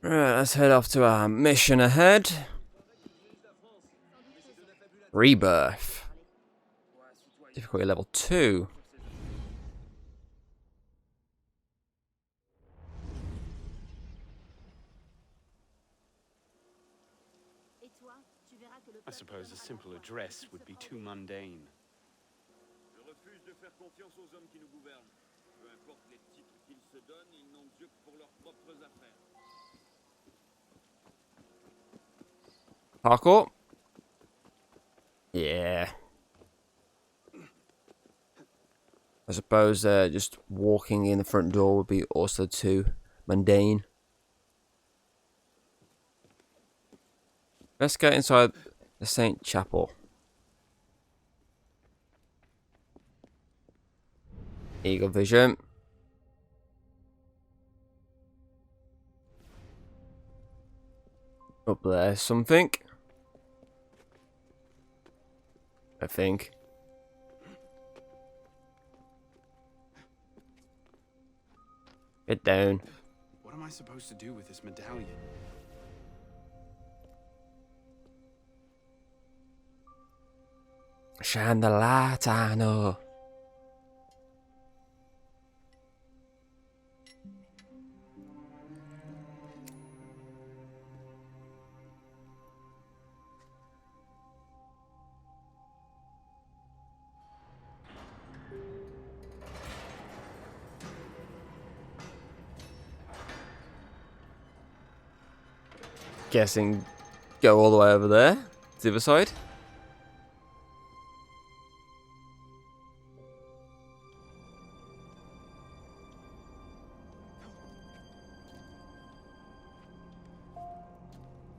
Right, let's head off to our mission ahead. Rebirth. Difficulty level 2. I suppose a simple address would be too mundane. Je refuse de faire confiance aux hommes qui nous gouvernent. Peu importe les titres qu'ils se donnent, ils n'ont Dieu que pour leurs propres affaires. Parkour. Yeah. I suppose just walking in the front door would be also too mundane. Let's get inside the Saint Chapel. Eagle vision. Up there's something. I think. Get down. What am I supposed to do with this medallion? Shine the light, Arno. Guessing go all the way over there to the other side.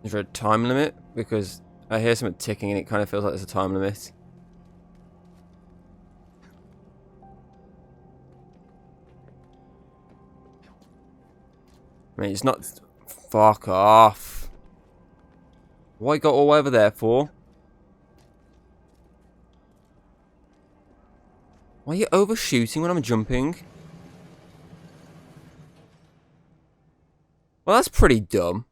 Is there a time limit? Because I hear something ticking and it kind of feels like there's a time limit. I mean, it's not... Fuck off. What you got all over there for? Why are you overshooting when I'm jumping? Well, that's pretty dumb.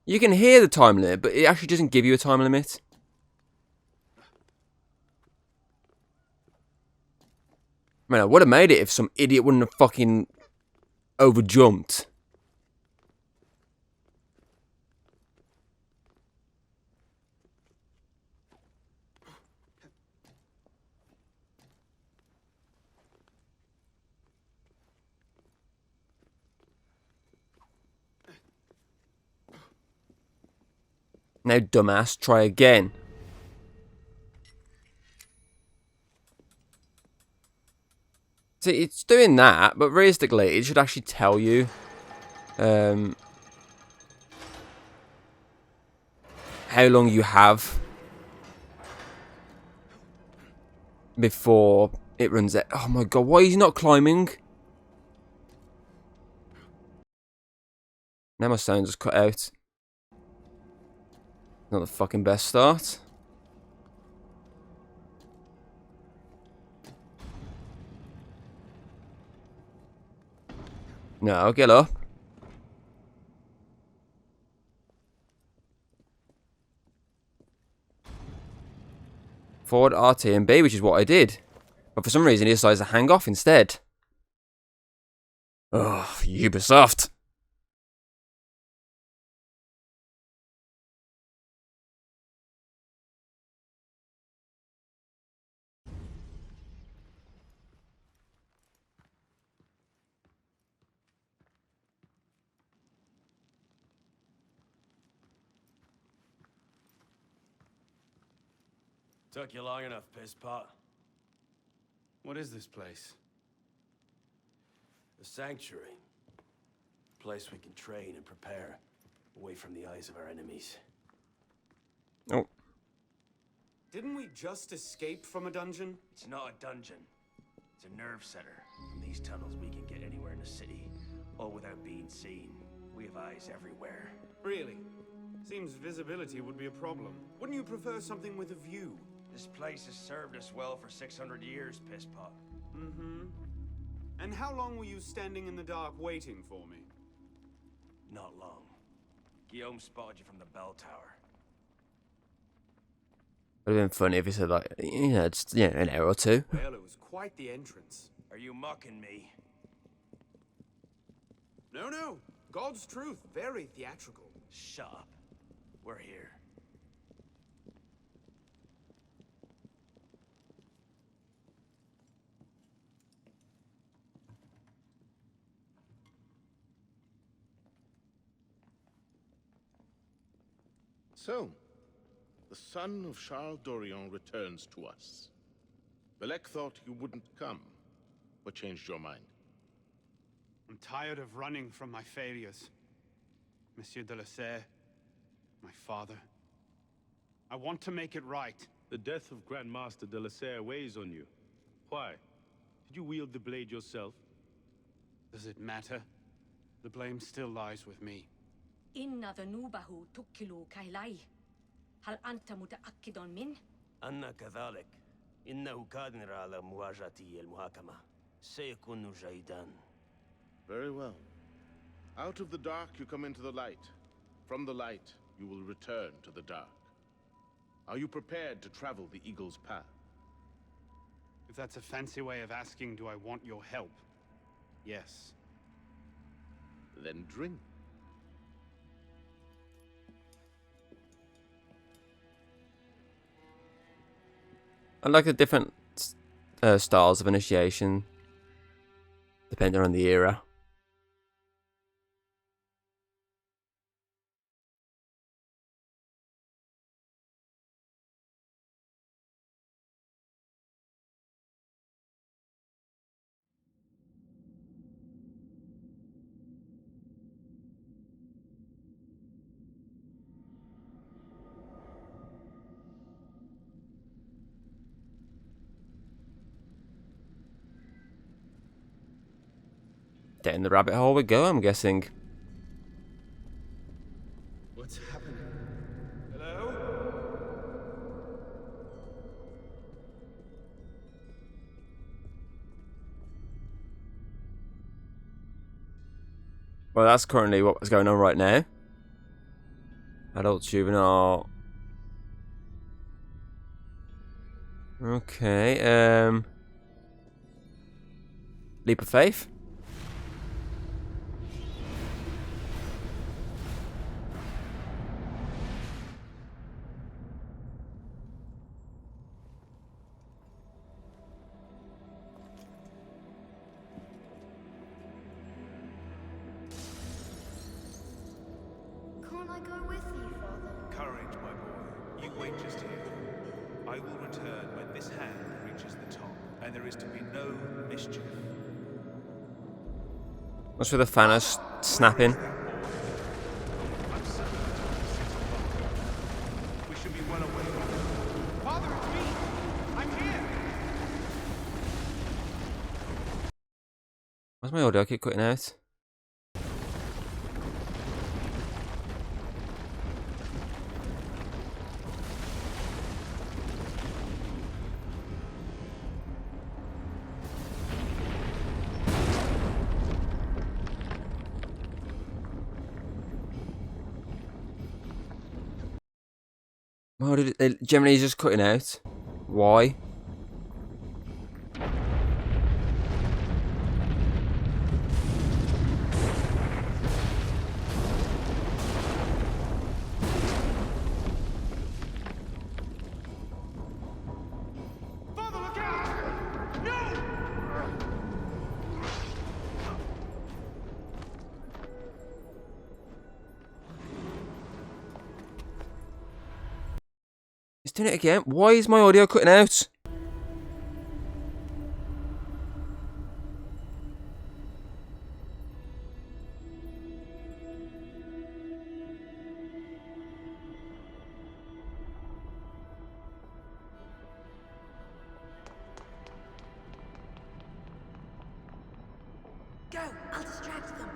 You can hear the time limit, but it actually doesn't give you a time limit. I mean, I would have made it if some idiot wouldn't have fucking overjumped. Now, dumbass, try again. See, it's doing that, but realistically, it should actually tell you how long you have before it runs out. Oh my god, why is he not climbing? Now my sound just cut out. Not the fucking best start. No, get up. Forward RT and B, which is what I did. But for some reason he decides to hang off instead. Ugh, Ubisoft. Took you long enough, pisspot. What is this place? The sanctuary. A place we can train and prepare, away from the eyes of our enemies. Oh. Didn't we just escape from a dungeon? It's not a dungeon. It's a nerve center. From these tunnels we can get anywhere in the city, all without being seen. We have eyes everywhere. Really? Seems visibility would be a problem. Wouldn't you prefer something with a view? This place has served us well for 600 years, pisspot. Mm-hmm. And how long were you standing in the dark waiting for me? Not long. Guillaume spotted you from the bell tower. Would have been funny if he said, like, you know, just, you know, an hour or two. Well, it was quite the entrance. Are you mocking me? No, no. God's truth. Very theatrical. Shut up. We're here. So, the son of Charles Dorion returns to us. Belek thought you wouldn't come. What changed your mind? I'm tired of running from my failures. Monsieur de la Serre, my father. I want to make it right. The death of Grand Master de la Serre weighs on you. Why? Did you wield the blade yourself? Does it matter? The blame still lies with me. إن ذنوبه تكل كيلاي. هل أنت متأكد من؟ أنا كذلك. إنه قادر على مواجهة المحاكمة. سيكون جيدا. Very well. Out of the dark you come into the light. From the light you will return to the dark. Are you prepared to travel the Eagle's path? If that's a fancy way of asking, do I want your help? Yes. Then drink. I like the different styles of initiation, depending on the era. Down the rabbit hole we go, I'm guessing. What's happening? Hello? Well, that's currently what's going on right now. Adult juvenile. Okay, leap of faith. Can't I go with you, Father? Courage, my boy. You wait just here. I will return when this hand reaches the top, and there is to be no mischief. What's with the Thanos snapping? I'm certain that we should be well away. Father, it's me! I'm here! Why's my audio keep cutting out? Oh, did it generally just cutting out? Why? Father, look out! No! It's doing it again. Why is my audio cutting out? Go! I'll distract them.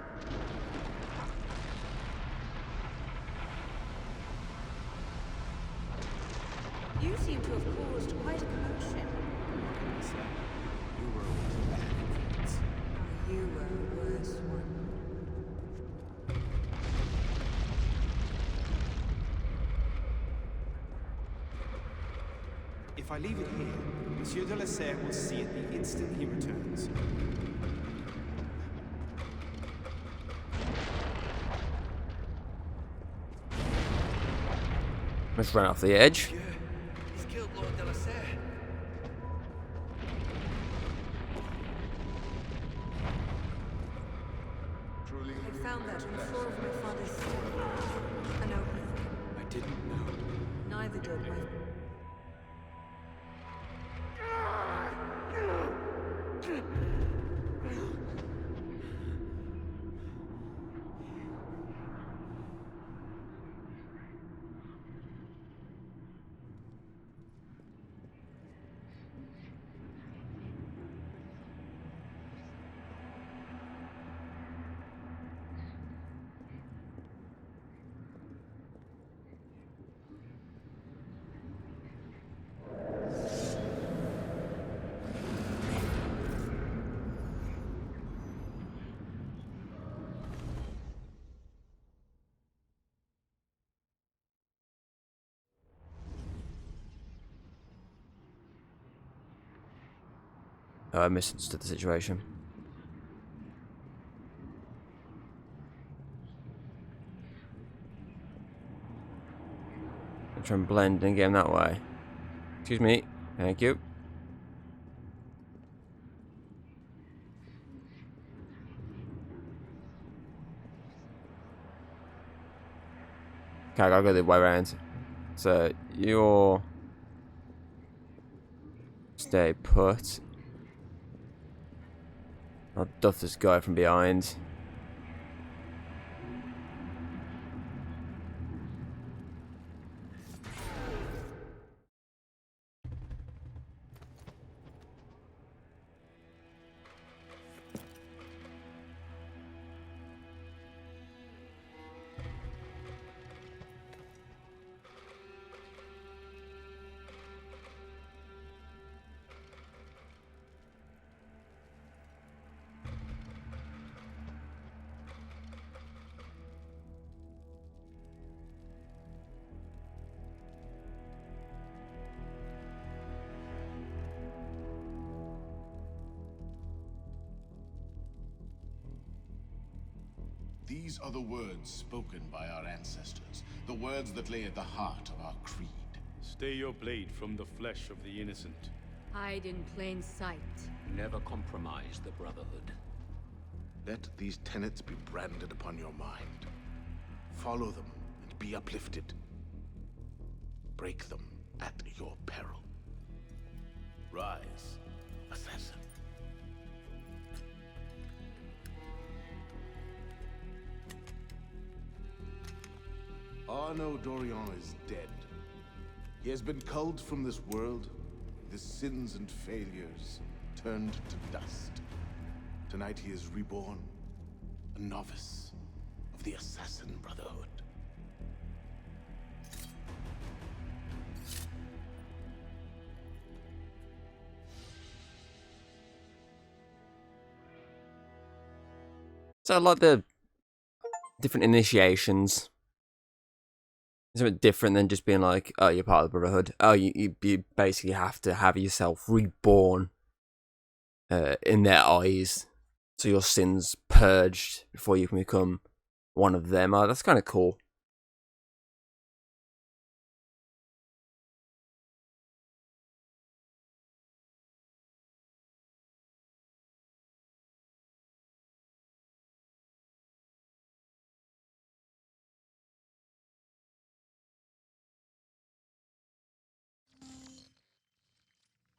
You seem to have caused quite a commotion. You were always bad influence. You were a worse one. If I leave it here, Monsieur de la Serre will see it the instant he returns. Let's run off the edge. He's killed Lord de la Serre. I found that on the floor of my father's cell. An opening. I didn't know. Neither did my... Oh, I misunderstood the situation. I'm trying to blend in game that way. Excuse me. Thank you. Okay, I gotta go the way around. So, you're... Stay put. I'll duff this guy from behind. These are the words spoken by our ancestors, the words that lay at the heart of our creed. Stay your blade from the flesh of the innocent. Hide in plain sight. Never compromise the Brotherhood. Let these tenets be branded upon your mind. Follow them and be uplifted. Break them at your peril. Rise, assassin. Arno Dorian is dead. He has been culled from this world, his sins and failures turned to dust. Tonight he is reborn, a novice of the Assassin Brotherhood. So I like the different initiations. It's a bit different than just being like, oh, you're part of the Brotherhood. Oh, you basically have to have yourself reborn in their eyes. So your sins purged before you can become one of them. Oh, that's kind of cool.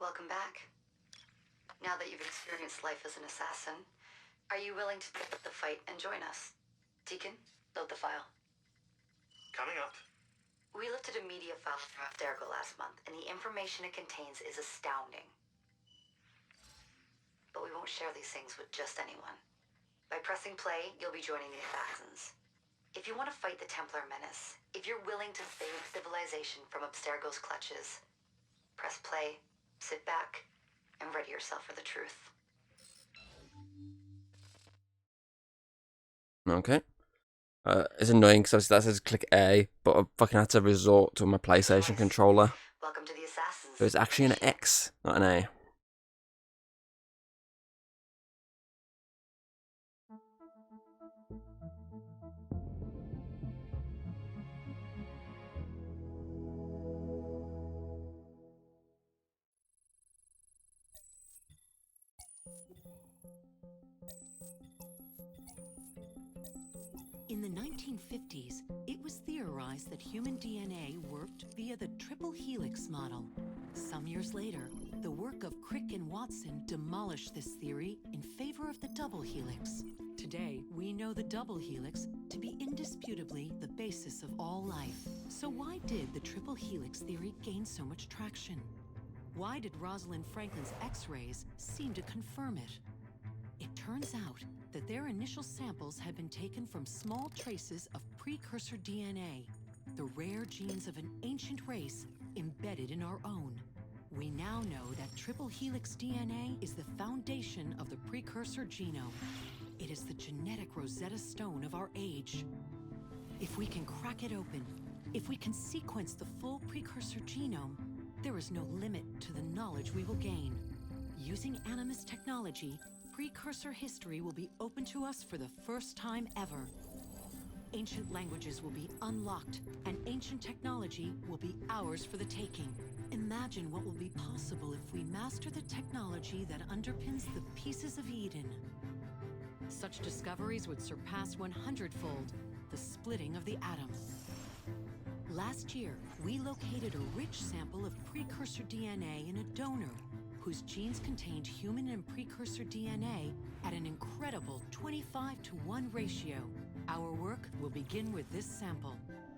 Welcome back. Now that you've experienced life as an assassin, are you willing to take up the fight and join us? Deacon, load the file. Coming up. We lifted a media file from Abstergo last month, and the information it contains is astounding. But we won't share these things with just anyone. By pressing play, you'll be joining the assassins. If you want to fight the Templar menace, if you're willing to save civilization from Abstergo's clutches, press play, sit back, and ready yourself for the truth. Okay. It's annoying because that says click A, but I fucking had to resort to my PlayStation controller. Welcome to the Assassin's So it's actually an X, not an A. In the 1950s, it was theorized that human DNA worked via the triple helix model. Some years later, the work of Crick and Watson demolished this theory in favor of the double helix. Today, we know the double helix to be indisputably the basis of all life. So why did the triple helix theory gain so much traction? Why did Rosalind Franklin's X-rays seem to confirm it? It turns out that their initial samples had been taken from small traces of precursor DNA, the rare genes of an ancient race embedded in our own. We now know that triple helix DNA is the foundation of the precursor genome. It is the genetic Rosetta Stone of our age. If we can crack it open, if we can sequence the full precursor genome, there is no limit to the knowledge we will gain. Using Animus technology, precursor history will be open to us for the first time ever. Ancient languages will be unlocked, and ancient technology will be ours for the taking. Imagine what will be possible if we master the technology that underpins the pieces of Eden. Such discoveries would surpass 100-fold the splitting of the atom. Last year, we located a rich sample of precursor DNA in a donor whose genes contained human and precursor DNA at an incredible 25-to-1 ratio. Our work will begin with this sample.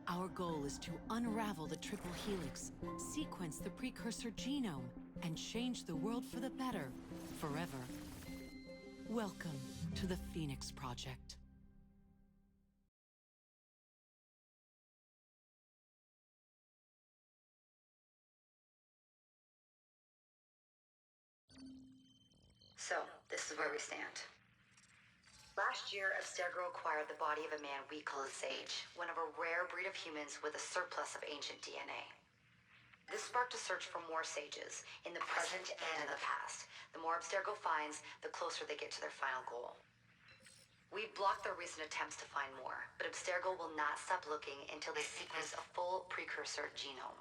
Our goal is to unravel the triple helix, sequence the precursor genome, and change the world for the better, forever. Welcome to the Phoenix Project. So, this is where we stand. Last year, Abstergo acquired the body of a man we call a sage, one of a rare breed of humans with a surplus of ancient DNA. This sparked a search for more sages, in the present and in the past. The more Abstergo finds, the closer they get to their final goal. We've blocked their recent attempts to find more, but Abstergo will not stop looking until they sequence a full precursor genome.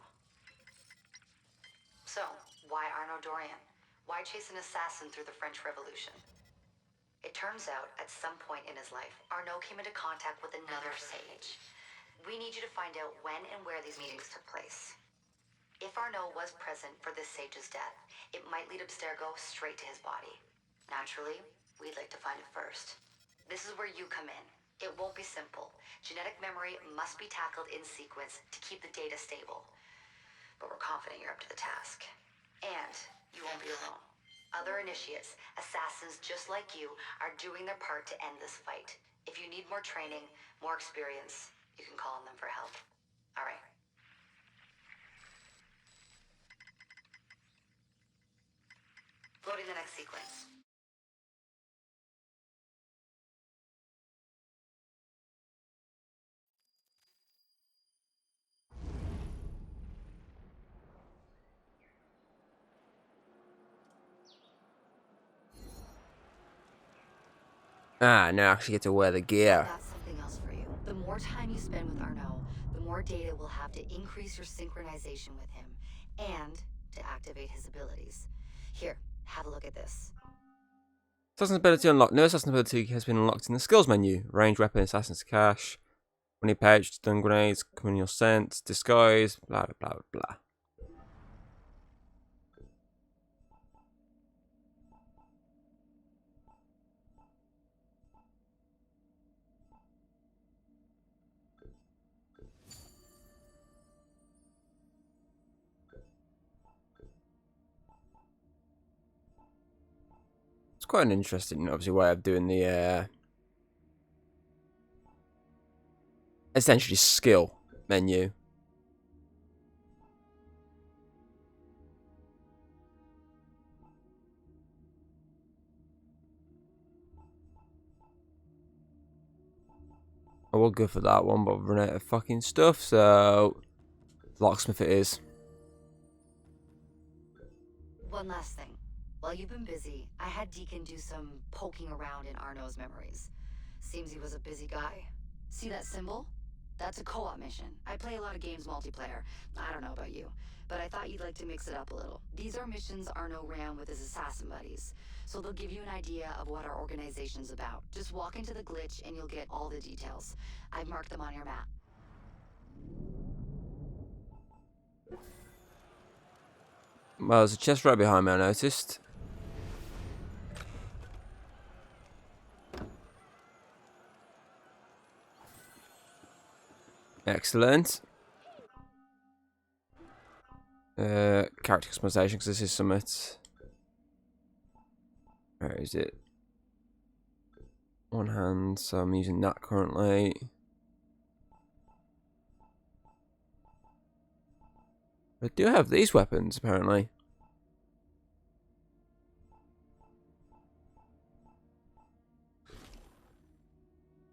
So, why Arno Dorian? Why chase an assassin through the French Revolution? It turns out, at some point in his life, Arno came into contact with another sage. We need you to find out when and where these meetings took place. If Arno was present for this sage's death, it might lead Abstergo straight to his body. Naturally, we'd like to find it first. This is where you come in. It won't be simple. Genetic memory must be tackled in sequence to keep the data stable. But we're confident you're up to the task. And you won't be alone. Other initiates, assassins just like you, are doing their part to end this fight. If you need more training, more experience, you can call on them for help. All right. Loading the next sequence. Ah, now I actually get to wear the gear. That's something else for you. The more time you spend with Arno, the more data we'll have to increase your synchronization with him, and to activate his abilities. Here, have a look at this. Assassin's ability unlocked. No assassin ability has been unlocked in the skills menu. Range weapon, assassin's cache, money pouch, stun grenades, communal scent, disguise, blah blah blah blah. It's quite an interesting, obviously, way of doing the essentially skill menu. I will go for that one, but I've run out of fucking stuff, so locksmith it is. one last thing. While you've been busy, I had Deacon do some poking around in Arno's memories. Seems he was a busy guy. See that symbol? That's a co-op mission. I play a lot of games multiplayer. I don't know about you, but I thought you'd like to mix it up a little. These are missions Arno ran with his assassin buddies, so they'll give you an idea of what our organization's about. Just walk into the glitch and you'll get all the details. I've marked them on your map. Well, there's a chest right behind me, I noticed. Excellent. Character customization, because this is Summit. Where is it? One hand, so I'm using that currently. I do have these weapons, apparently.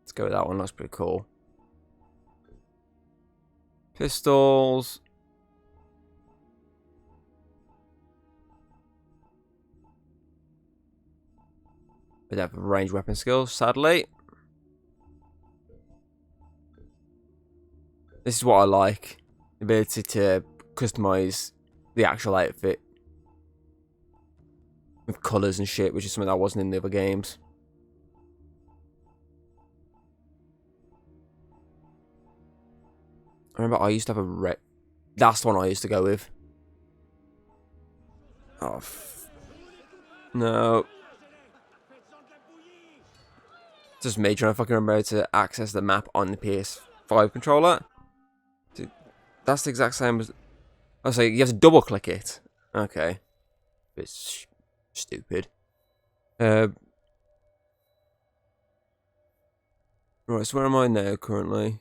Let's go with that one, that's pretty cool. Pistols. We don't have ranged weapon skills, sadly. This is what I like. The ability to customize the actual outfit with colours and shit, which is something that wasn't in the other games. I remember I used to have a red. That's the one I used to go with. Oh, no. It's just me trying to fucking remember to access the map on the PS5 controller. Dude, that's the exact same as. I was like, you have to double click it. Okay. It's stupid. Right, so where am I now currently?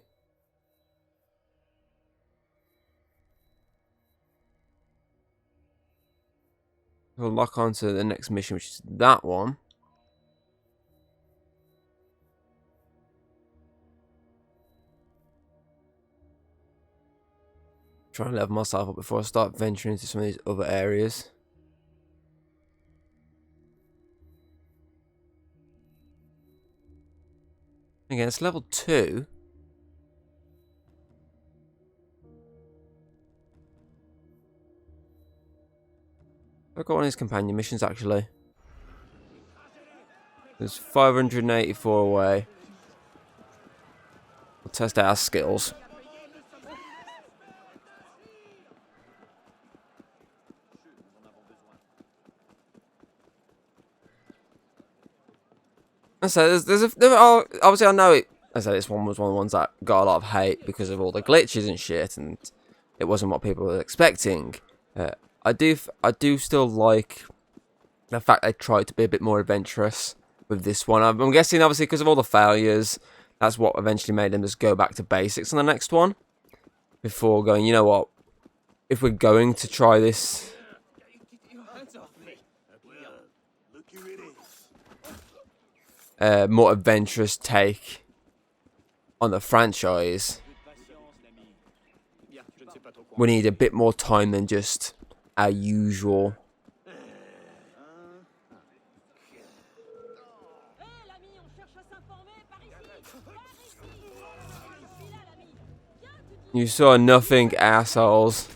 We'll lock on to the next mission, which is that one. Try and level myself up before I start venturing into some of these other areas. Again, it's level 2. I've got one of these companion missions actually. There's 584 away. We'll test out our skills. So obviously I know it. I say this one was one of the ones that got a lot of hate because of all the glitches and shit, and it wasn't what people were expecting. I do still like the fact they tried to be a bit more adventurous with this one. I'm guessing obviously because of all the failures, that's what eventually made them just go back to basics on the next one. Before going, you know what? If we're going to try this. More adventurous take on the franchise, we need a bit more time than just our usual. You saw nothing, assholes.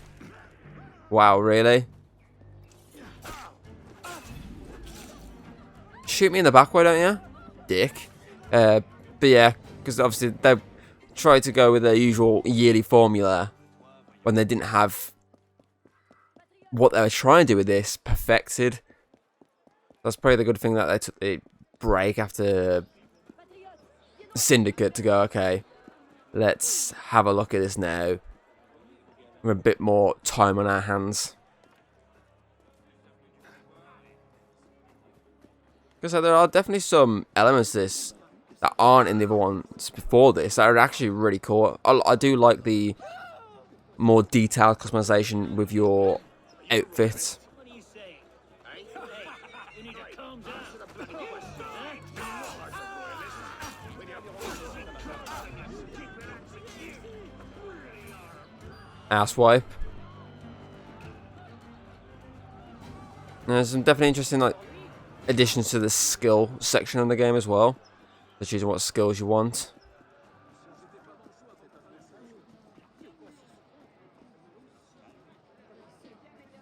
Wow, really? Shoot me in the back, why don't you? Dick. But yeah, because obviously they tried to go with their usual yearly formula when they didn't have what they were trying to do with this perfected. That's probably the good thing that they took the break after Syndicate to go, okay, let's have a look at this now with a bit more time on our hands. Because there are definitely some elements to this that aren't in the other ones before this that are actually really cool. I do like the more detailed customization with your outfit. Asswipe. There's some definitely interesting like additions to the skill section of the game as well. So choosing what skills you want.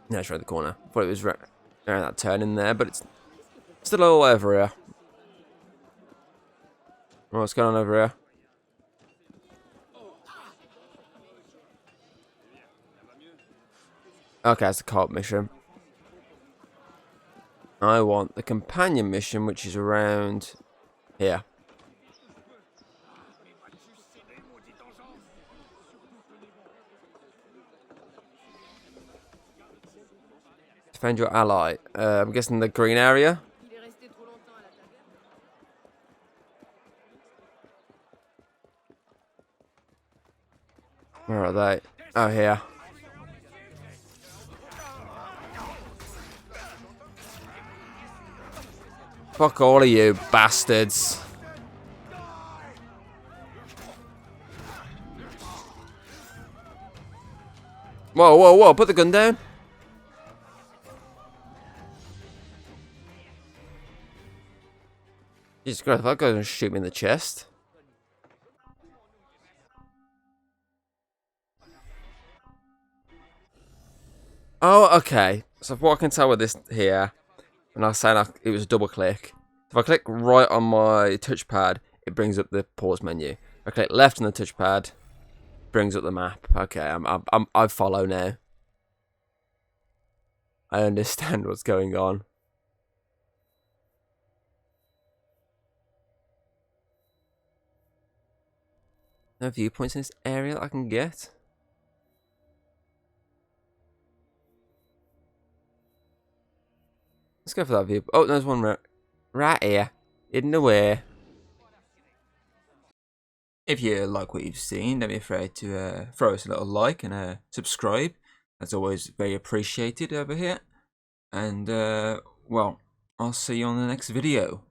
No, it's around the corner. Thought it was around that turn in there, but it's still all over here. What's going on over here? Okay, that's the co-op mission. I want the companion mission, which is around here. Defend your ally. I'm guessing the green area. Where are they? Oh, here. Fuck all of you, bastards. Whoa, whoa, whoa, put the gun down. Jesus Christ, that guy's gonna shoot me in the chest. Oh, okay. So what I can tell with this here, and I was saying it was a double click. If I click right on my touchpad, it brings up the pause menu. If I click left on the touchpad, it brings up the map. Okay, I follow now. I understand what's going on. No viewpoints in this area that I can get. Let's go for that view. Oh, there's one right here. Hidden away. If you like what you've seen, don't be afraid to throw us a little like and subscribe. That's always very appreciated over here. And, well, I'll see you on the next video.